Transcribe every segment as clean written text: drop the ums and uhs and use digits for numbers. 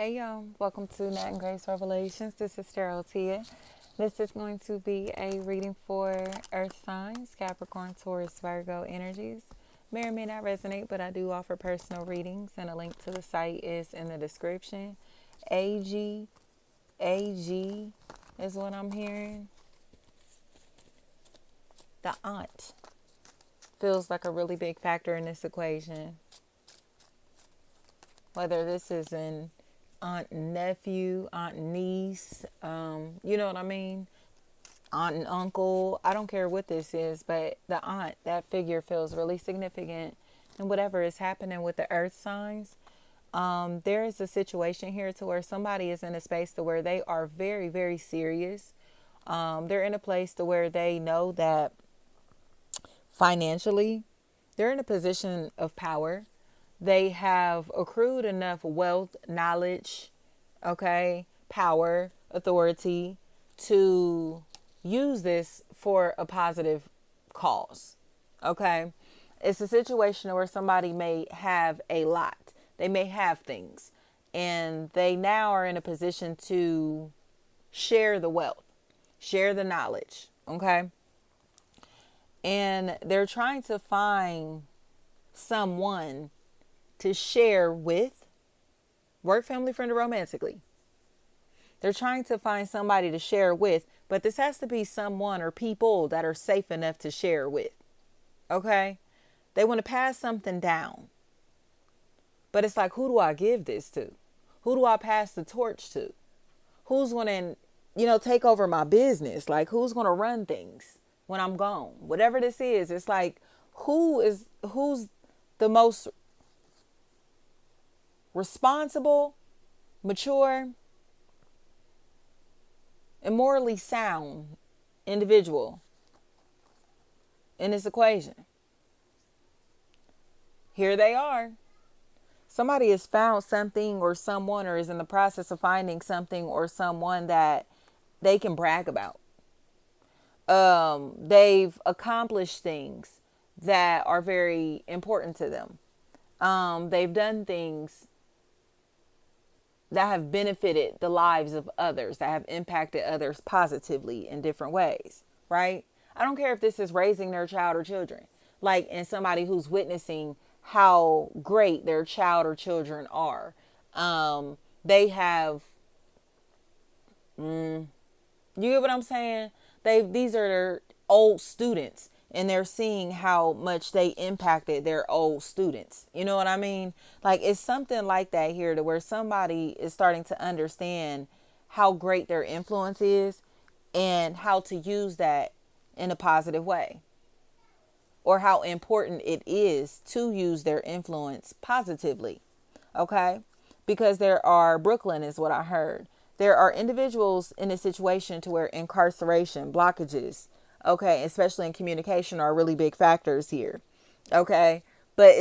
Hey y'all, welcome to Nat and Grace Revelations. This is Cheryl Tia. This is going to be a reading for Earth signs, Capricorn, Taurus, Virgo energies. May or may not resonate, but I do offer personal readings, and a link to the site is in the description. AG, AG is what I'm hearing. The aunt feels like a really big factor in this equation. Whether this is an aunt and nephew, aunt and niece, you know what I mean? Aunt and uncle. I don't care what this is, but the aunt, that figure feels really significant. And whatever is happening with the earth signs, there is a situation here to where somebody is in a space to where they are very, very serious. They're in a place to where they know that financially they're in a position of power. They have accrued enough wealth, knowledge, okay, power, authority to use this for a positive cause. Okay. It's a situation where somebody may have a lot. They may have things and they now are in a position to share the wealth, share the knowledge. Okay. And they're trying to find someone to share with, work, family, friend, or romantically. They're trying to find somebody to share with, but this has to be someone or people that are safe enough to share with. Okay? They want to pass something down. But it's like, who do I give this to? Who do I pass the torch to? Who's going to, take over my business? Like, who's going to run things when I'm gone? Whatever this is, it's like, who's the most responsible, mature, and morally sound individual in this equation? Here they are. Somebody has found something or someone, or is in the process of finding something or someone that they can brag about. They've accomplished things that are very important to them. They've done things that have benefited the lives of others, that have impacted others positively in different ways, right? I don't care if this is raising their child or children, like, and somebody who's witnessing how great their child or children are. They have, you get what I'm saying? These are their old students, and they're seeing how much they impacted their old students. You know what I mean? Like, it's something like that here, to where somebody is starting to understand how great their influence is and how to use that in a positive way, or how important it is to use their influence positively. Okay? Because there are, Brooklyn is what I heard. There are individuals in a situation to where incarceration, blockages, okay, especially in communication, are really big factors here. Okay? But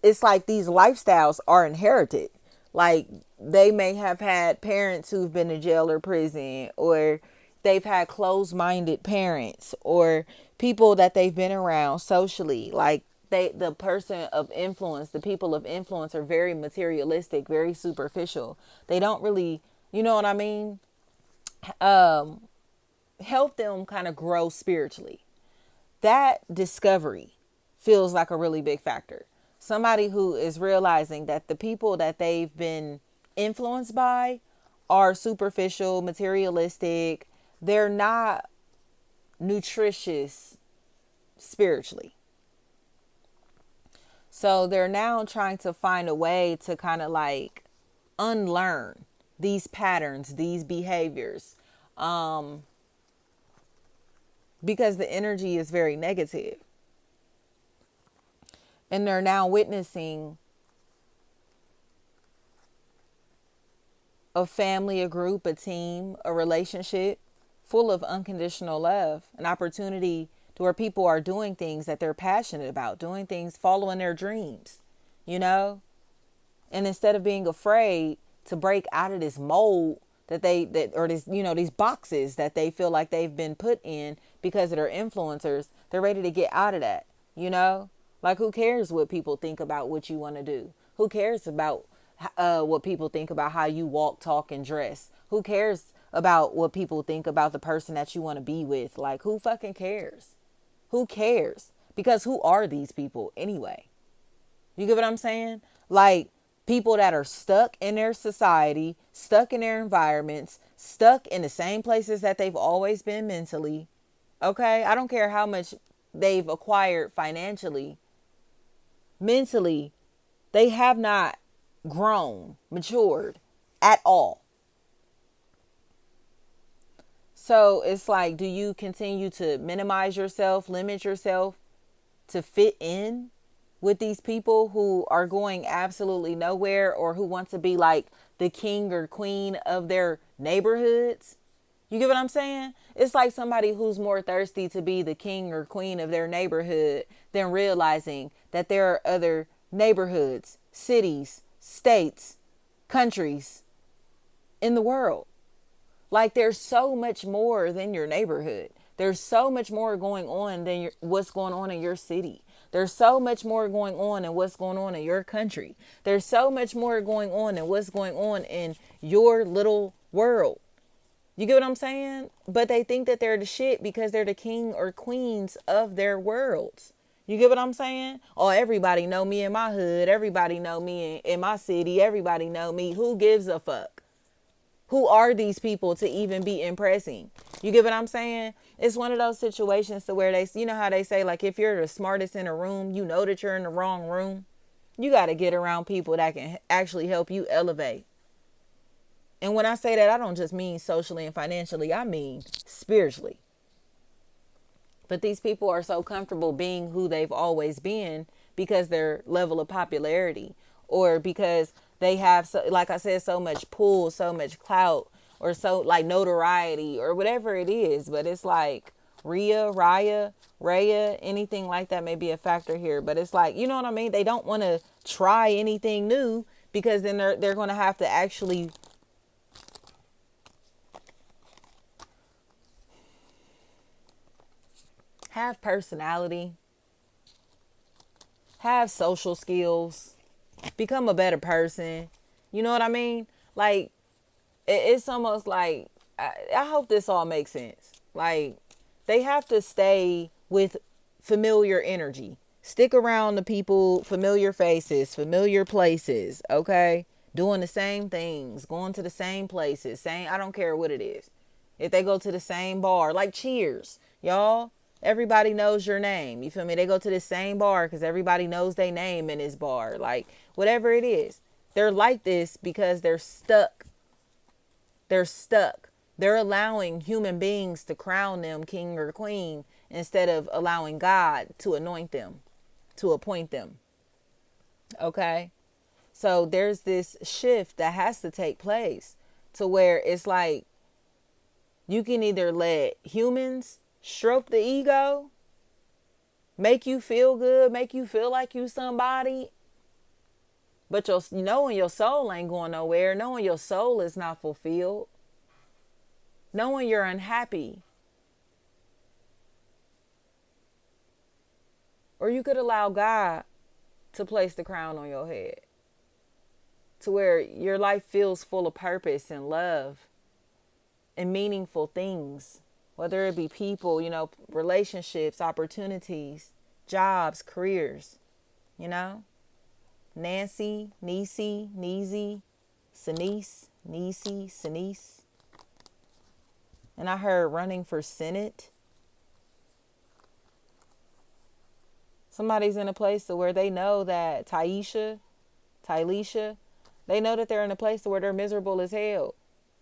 it's like these lifestyles are inherited. Like, they may have had parents who've been in jail or prison, or they've had closed-minded parents, or people that they've been around socially. Like, the person of influence, the people of influence, are very materialistic, very superficial. They don't really, you know what I mean, help them kind of grow spiritually. That discovery feels like a really big factor. Somebody who is realizing that the people that they've been influenced by are superficial, materialistic. They're not nutritious spiritually. So they're now trying to find a way to kind of like unlearn these patterns, these behaviors, because the energy is very negative. And they're now witnessing a family, a group, a team, a relationship full of unconditional love, an opportunity to where people are doing things that they're passionate about, doing things, following their dreams, you know? And instead of being afraid to break out of this mold or this, these boxes that they feel like they've been put in because of their influencers, they're ready to get out of that, you know? Like, who cares what people think about what you want to do? Who cares about what people think about how you walk, talk, and dress. Who cares about what people think about the person that you want to be with? Like, who fucking cares? Who cares? Because who are these people anyway? You get what I'm saying? Like, people that are stuck in their society, stuck in their environments, stuck in the same places that they've always been mentally. Okay? I don't care how much they've acquired financially. Mentally, they have not grown, matured at all. So it's like, do you continue to minimize yourself, limit yourself to fit in with these people who are going absolutely nowhere, or who want to be like the king or queen of their neighborhoods? You get what I'm saying? It's like somebody who's more thirsty to be the king or queen of their neighborhood than realizing that there are other neighborhoods, cities, states, countries in the world. Like, there's so much more than your neighborhood. There's so much more going on than what's going on in your city. There's so much more going on than what's going on in your country. There's so much more going on than what's going on in your little world. You get what I'm saying? But they think that they're the shit because they're the king or queens of their worlds. You get what I'm saying? Oh, everybody know me in my hood. Everybody know me in my city. Everybody know me. Who gives a fuck? Who are these people to even be impressing? You get what I'm saying? It's one of those situations to where they, you know how they say, like, if you're the smartest in a room, you know that you're in the wrong room. You got to get around people that can actually help you elevate. And when I say that, I don't just mean socially and financially. I mean spiritually. But these people are so comfortable being who they've always been because their level of popularity, or because they have, so, like I said, so much pull, so much clout, or so like notoriety, or whatever it is. But it's like Raya, anything like that may be a factor here. But it's like, you know what I mean? They don't want to try anything new because then they're going to have to actually have personality, have social skills, become a better person. You know what I mean? Like, it's almost like, I hope this all makes sense. Like, they have to stay with familiar energy. Stick around the people, familiar faces, familiar places, okay? Doing the same things, going to the same places, same, I don't care what it is. If they go to the same bar, like Cheers, y'all, everybody knows your name. You feel me? They go to the same bar because everybody knows their name in this bar. Like, whatever it is. They're like this because they're stuck. They're stuck. They're allowing human beings to crown them king or queen instead of allowing God to anoint them, to appoint them. Okay? So there's this shift that has to take place to where it's like, you can either let humans stroke the ego, make you feel good, make you feel like you somebody, but knowing your soul ain't going nowhere, knowing your soul is not fulfilled, knowing you're unhappy. Or you could allow God to place the crown on your head to where your life feels full of purpose and love and meaningful things, whether it be people, relationships, opportunities, jobs, careers, Nancy, Niecy, Neezy, Sanice, Niecy, Sanice. And I heard running for Senate. Somebody's in a place to where they know that Tylisha, they know that they're in a place to where they're miserable as hell.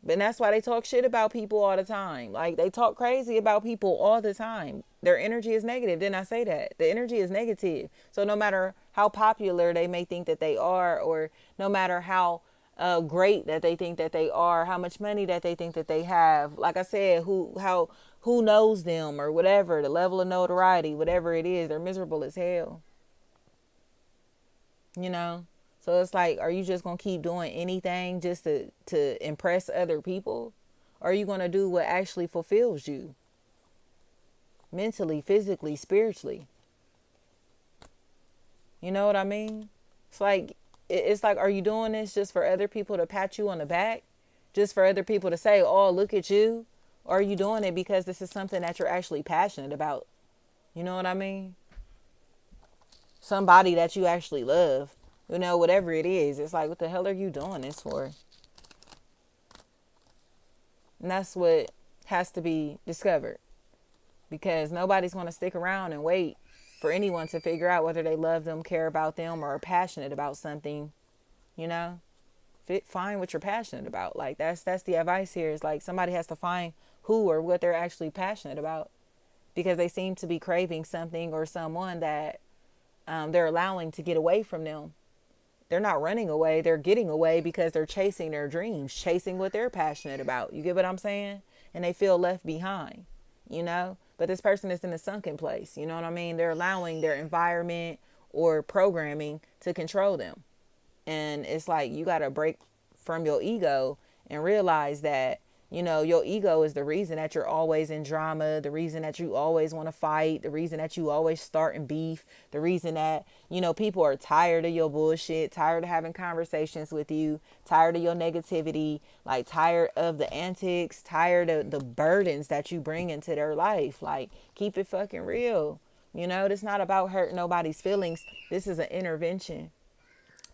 And that's why they talk shit about people all the time. Like, they talk crazy about people all the time. Their energy is negative. Didn't I say that? The energy is negative. So no matter how popular they may think that they are, or no matter how great that they think that they are, how much money that they think that they have, like I said, who knows them or whatever, the level of notoriety, whatever it is, they're miserable as hell. So it's like, are you just going to keep doing anything just to impress other people? Or are you going to do what actually fulfills you? Mentally, physically, spiritually. You know what I mean? It's like, it's like, are you doing this just for other people to pat you on the back? Just for other people to say, oh, look at you? Or are you doing it because this is something that you're actually passionate about? You know what I mean? Somebody that you actually love. You know, whatever it is. It's like, what the hell are you doing this for? And that's what has to be discovered. Because nobody's going to stick around and wait for anyone to figure out whether they love them, care about them, or are passionate about something. You know? Find what you're passionate about. Like, that's the advice here. Is like, somebody has to find who or what they're actually passionate about, because they seem to be craving something or someone that they're allowing to get away from them. They're not running away, they're getting away because they're chasing their dreams, chasing what they're passionate about. You get what I'm saying? And they feel left behind, you know? But this person is in a sunken place, you know what I mean? They're allowing their environment or programming to control them. And it's like, you got to break from your ego and realize that, you know, your ego is the reason that you're always in drama, the reason that you always want to fight, the reason that you always starting beef, the reason that, you know, people are tired of your bullshit, tired of having conversations with you, tired of your negativity, like tired of the antics, tired of the burdens that you bring into their life. Like, keep it fucking real. You know, it's not about hurting nobody's feelings. This is an intervention.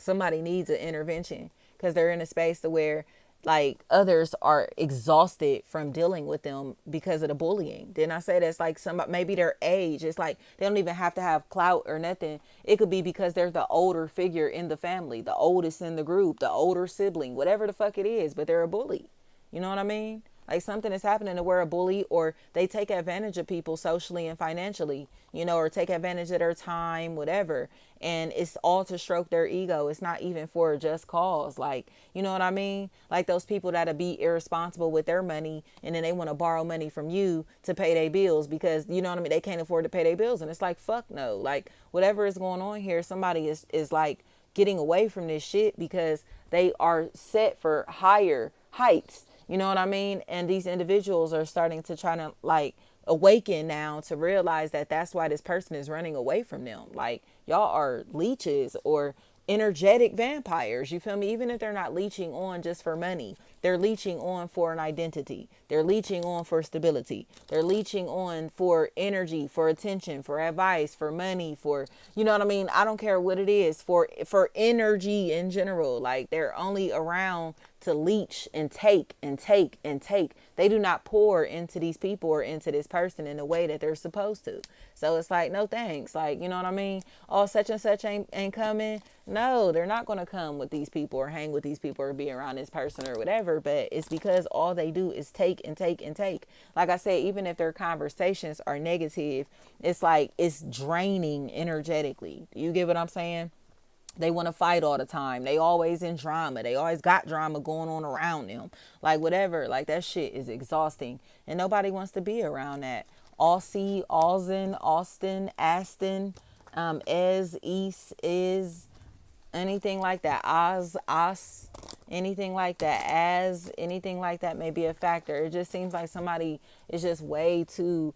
Somebody needs an intervention because they're in a space to where, like, others are exhausted from dealing with them because of the bullying. Didn't I say that's like somebody, maybe their age? It's like they don't even have to have clout or nothing. It could be because they're the older figure in the family, the oldest in the group, the older sibling, whatever the fuck it is, but they're a bully. You know what I mean? Like, something is happening to where a bully, or they take advantage of people socially and financially, you know, or take advantage of their time, whatever. And it's all to stroke their ego. It's not even for a just cause. Like, you know what I mean? Like those people that'll be irresponsible with their money, and then they want to borrow money from you to pay their bills because, you know what I mean, they can't afford to pay their bills. And it's like, fuck no. Like, whatever is going on here, somebody is like getting away from this shit because they are set for higher heights. You know what I mean? And these individuals are starting to try to, like, awaken now to realize that that's why this person is running away from them. Like, y'all are leeches or energetic vampires. You feel me? Even if they're not leeching on just for money, they're leeching on for an identity. They're leeching on for stability. They're leeching on for energy, for attention, for advice, for money, for, you know what I mean? I don't care what it is, for energy in general. Like, they're only around to leech and take and take and take. They do not pour into these people or into this person in the way that they're supposed to. So it's like, no thanks. Like, you know what I mean? Oh, such and such ain't coming. No, they're not going to come with these people or hang with these people or be around this person or whatever. But it's because all they do is take and take and take. Like I said, even if their conversations are negative, it's like it's draining energetically. You get what I'm saying? They want to fight all the time. They always in drama. They always got drama going on around them. Like, whatever. Like, that shit is exhausting. And nobody wants to be around that. Aussie, Alzen, Austin, Aston, East, is, anything like that. Os, anything like that. As, anything like that may be a factor. It just seems like somebody is just way too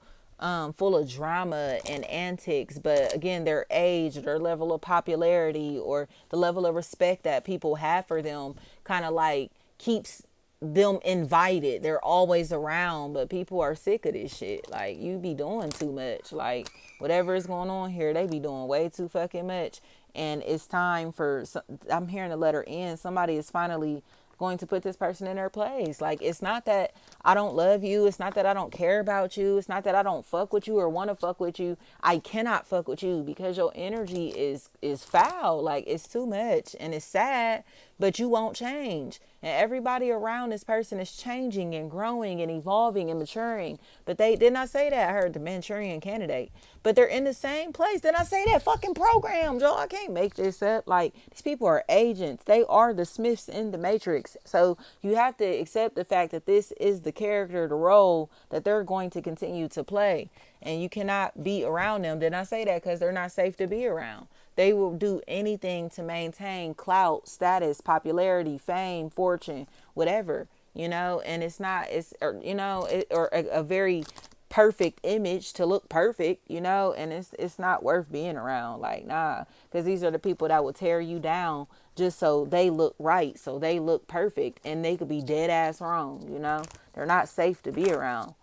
full of drama and antics. But again, their age, their level of popularity, or the level of respect that people have for them kind of like keeps them invited. They're always around, but people are sick of this shit. Like, you be doing too much. Like, whatever is going on here, they be doing way too fucking much. And it's time for, I'm hearing the letter N. Somebody is finally going to put this person in their place. Like, it's not that I don't love you. It's not that I don't care about you. It's not that I don't fuck with you or want to fuck with you. I cannot fuck with you because your energy is foul. Like, it's too much and it's sad, but you won't change. And everybody around this person is changing and growing and evolving and maturing. But they did not say that. I heard the Manchurian Candidate. But they're in the same place. Did I say that? Fucking program, Joe. I can't make this up. Like, these people are agents. They are the Smiths in the Matrix. So you have to accept the fact that this is the character, the role that they're going to continue to play. And you cannot be around them. Did I say that? Because they're not safe to be around. They will do anything to maintain clout, status, popularity, fame, fortune, whatever, you know. And it's not, it's, or, you know, or a very perfect image to look perfect, you know, and it's not worth being around. Like, nah, because these are the people that will tear you down just so they look right, so they look perfect, and they could be dead ass wrong, you know. They're not safe to be around.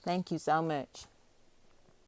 Thank you so much.